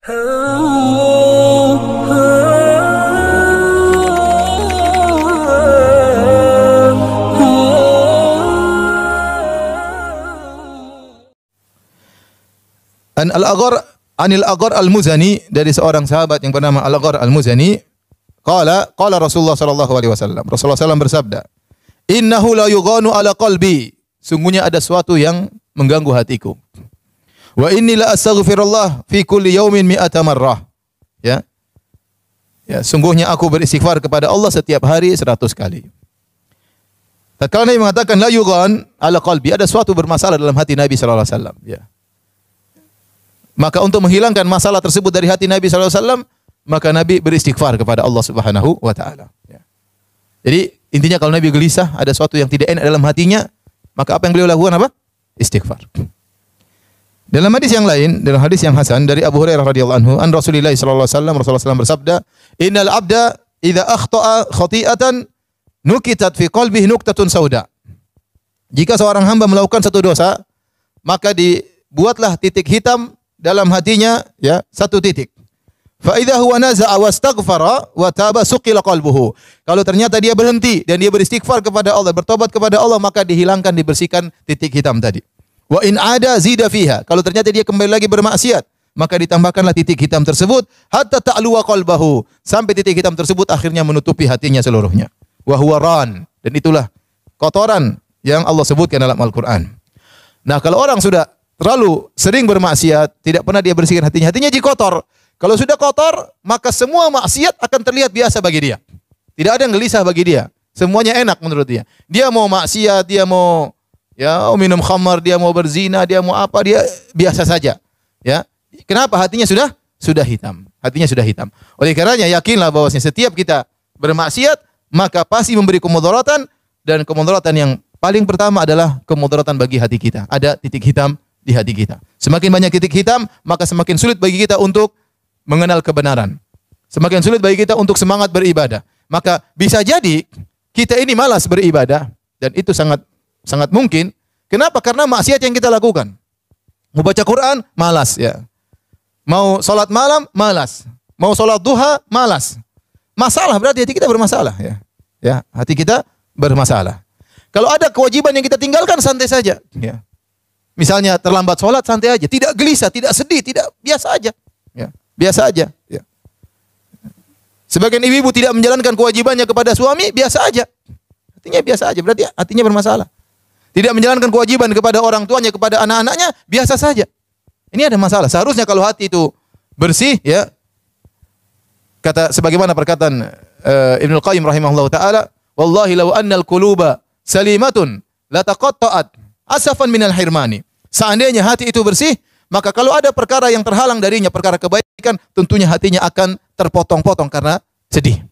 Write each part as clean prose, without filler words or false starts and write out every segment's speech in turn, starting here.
An Al-Aghar Anil Aghar Al-Muzani, dari seorang sahabat yang bernama Al-Aghar Al-Muzani, qala Rasulullah sallallahu alaihi wasallam. Rasulullah sallallahu bersabda, "Innahu la yughanu ala qalbi." Sungguhnya ada sesuatu yang mengganggu hatiku. Wa inni la astaghfirullah fi kulli yaumin mi'ata marrah. Ya. Ya, sungguhnya aku beristighfar kepada Allah setiap hari 100 kali. Tatkala Nabi mengatakan la yughan ala qalbi, ada sesuatu bermasalah dalam hati Nabi sallallahu alaihi wasallam, ya. Maka untuk menghilangkan masalah tersebut dari hati Nabi sallallahu alaihi wasallam, maka Nabi beristighfar kepada Allah Subhanahu wa taala, ya. Jadi intinya kalau Nabi gelisah, ada sesuatu yang tidak enak dalam hatinya, maka apa yang beliau lakukan apa? Istighfar. Dalam hadis yang lain, dalam hadis yang hasan dari Abu Hurairah radhiyallahu anhu, an Rasulillah sallallahu alaihi wasallam, Rasulullah SAW bersabda, "Innal abda idza akhta'a khati'atan nukitat fi qalbihi nuktatun sauda." Jika seorang hamba melakukan satu dosa, maka dibuatlah titik hitam dalam hatinya, ya, satu titik. Fa idza huwa naza'a wastaghfara wa taba suqila qalbuhu. Kalau ternyata dia berhenti dan dia beristighfar kepada Allah, bertobat kepada Allah, maka dihilangkan, dibersihkan titik hitam tadi. Wa in ada zida fiha. Kalau ternyata dia kembali lagi bermaksiat, maka ditambahkanlah titik hitam tersebut hatta ta'luwa qalbahu, sampai titik hitam tersebut akhirnya menutupi hatinya seluruhnya. Wa huwa ran, dan itulah kotoran yang Allah sebutkan dalam Al-Qur'an. Nah, kalau orang sudah terlalu sering bermaksiat, tidak pernah dia bersihkan hatinya, hatinya jadi kotor. Kalau sudah kotor, maka semua maksiat akan terlihat biasa bagi dia. Tidak ada yang gelisah bagi dia. Semuanya enak menurut dia. Dia mau maksiat, dia mau minum khamar, dia mau berzina, dia mau apa, dia biasa saja. Ya. Kenapa? Hatinya sudah hitam. Hatinya sudah hitam. Oleh karenanya yakinlah bahwasanya setiap kita bermaksiat, maka pasti memberi kemudaratan, dan kemudaratan yang paling pertama adalah kemudaratan bagi hati kita. Ada titik hitam di hati kita. Semakin banyak titik hitam, maka semakin sulit bagi kita untuk mengenal kebenaran. Semakin sulit bagi kita untuk semangat beribadah. Maka bisa jadi kita ini malas beribadah, dan itu sangat mungkin. Kenapa? Karena maksiat yang kita lakukan. Mau baca Quran, malas, ya. Mau salat malam, malas. Mau salat duha, malas. Masalah berarti hati kita bermasalah, ya. Ya, hati kita bermasalah. Kalau ada kewajiban yang kita tinggalkan, santai saja, ya. Misalnya terlambat salat, santai aja, tidak gelisah, tidak sedih, tidak, biasa aja, ya. Biasa aja, ya. Sebagian ibu-ibu tidak menjalankan kewajibannya kepada suami, biasa aja. Hatinya biasa aja, berarti hatinya bermasalah. Tidak menjalankan kewajiban kepada orang tuanya, kepada anak-anaknya, biasa saja. Ini ada masalah. Seharusnya kalau hati itu bersih, ya. Kata sebagaimana perkataan Ibnu Qayyim rahimahullahu taala, "Wallahi law annal quluba salimatun la taqatta'at asafan minal hirmani." Seandainya hati itu bersih, maka kalau ada perkara yang terhalang darinya, perkara kebaikan, tentunya hatinya akan terpotong-potong karena sedih.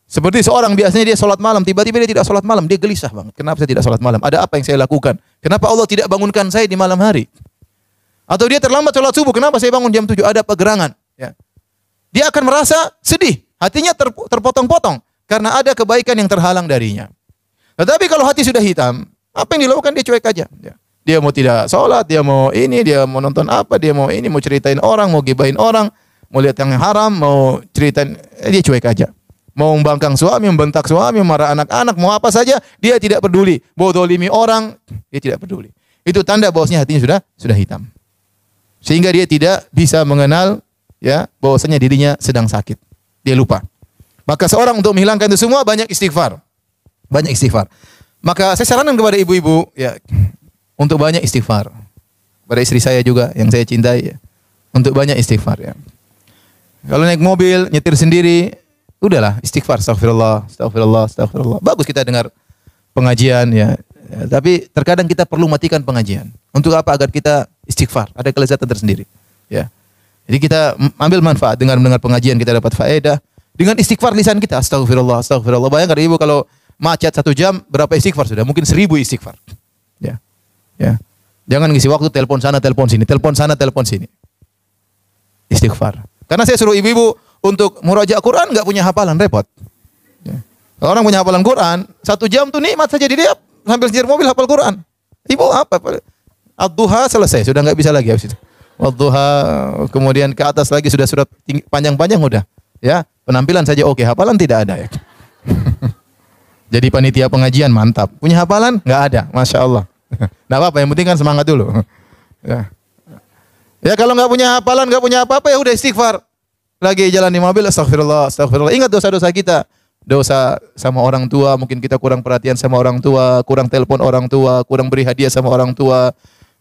Seperti seorang biasanya dia sholat malam, tiba-tiba dia tidak sholat malam, dia gelisah banget. Kenapa saya tidak sholat malam? Ada apa yang saya lakukan? Kenapa Allah tidak bangunkan saya di malam hari? Atau dia terlambat sholat subuh, kenapa saya bangun jam 7? Ada pegerangan. Ya. Dia akan merasa sedih, hatinya terpotong-potong karena ada kebaikan yang terhalang darinya. Tetapi kalau hati sudah hitam, apa yang dilakukan? Dia cuek aja. Ya. Dia mau tidak sholat, dia mau ini, dia mau nonton apa, dia mau ini, mau ceritain orang, mau gibahin orang, mau lihat yang haram, mau ceritain, dia cuek aja. Mau membangkang suami, membentak suami, marah anak-anak, mau apa saja, dia tidak peduli. Mau dolimi orang, dia tidak peduli. Itu tanda bahwasanya hatinya sudah hitam. Sehingga dia tidak bisa mengenal, ya, bahwasanya dirinya sedang sakit. Dia lupa. Maka seorang untuk menghilangkan itu semua, banyak istighfar. Banyak istighfar. Maka saya sarankan kepada ibu-ibu, ya, untuk banyak istighfar. Pada istri saya juga yang saya cintai, ya, untuk banyak istighfar, ya. Kalau naik mobil, nyetir sendiri, udahlah istighfar, astagfirullah, astagfirullah, astagfirullah. Bagus kita dengar pengajian, ya. Tapi terkadang kita perlu matikan pengajian. Untuk apa? Agar kita istighfar, ada kelezatan tersendiri, ya. Jadi kita ambil manfaat dengan mendengar pengajian, kita dapat faedah. Dengan istighfar lisan kita, astagfirullah, astagfirullah. Bayangkan ibu kalau macet 1 jam, berapa istighfar sudah? Mungkin 1000 istighfar. Ya. Ya. Jangan ngisi waktu telepon sana, telepon sini, telepon sana, telepon sini. Istighfar. Karena saya suruh ibu-ibu untuk murajaah Quran enggak punya hafalan, repot. Ya. Kalau orang punya hafalan Quran, 1 jam tuh nikmat saja, dia sambil setir mobil hafal Quran. Ibu apa? Ad-duha selesai, sudah enggak bisa lagi habis itu. wadduha, kemudian ke atas lagi sudah surat panjang-panjang udah. Ya, penampilan saja oke, hafalan tidak ada ya. Jadi panitia pengajian mantap. Punya hafalan? Enggak ada, Masya Allah. Enggak apa-apa, yang penting kan semangat dulu. Ya. Ya kalau enggak punya hafalan, enggak punya apa-apa ya udah istighfar. Lagi jalan di mobil, astagfirullah, astagfirullah. Ingat dosa-dosa kita. Dosa sama orang tua, mungkin kita kurang perhatian sama orang tua, kurang telepon orang tua, kurang beri hadiah sama orang tua,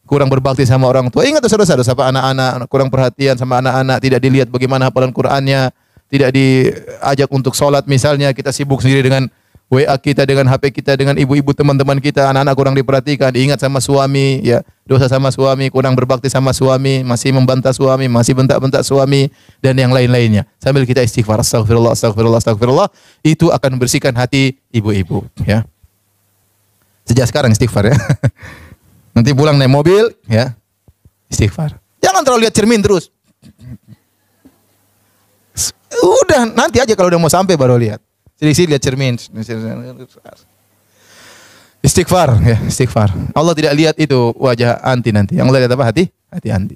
kurang berbakti sama orang tua. Ingat dosa-dosa, dosa anak-anak, kurang perhatian sama anak-anak, tidak dilihat bagaimana hafalan Qur'annya, tidak diajak untuk sholat misalnya, kita sibuk sendiri dengan WA kita, dengan HP kita, dengan ibu-ibu teman-teman kita, anak-anak kurang diperhatikan, diingat sama suami, ya dosa sama suami, kurang berbakti sama suami, masih membantah suami, masih bentak-bentak suami, dan yang lain-lainnya. Sambil kita istighfar, astagfirullah, astagfirullah, astagfirullah, itu akan membersihkan hati ibu-ibu. Ya, sejak sekarang istighfar ya. Nanti pulang naik mobil, ya istighfar. Jangan terlalu lihat cermin terus. Udah nanti aja kalau udah mau sampai baru lihat. Sedikit lihat cermin. Istighfar ya, istighfar. Allah tidak lihat itu wajah anti nanti. Yang Allah lihat apa? Hati anti.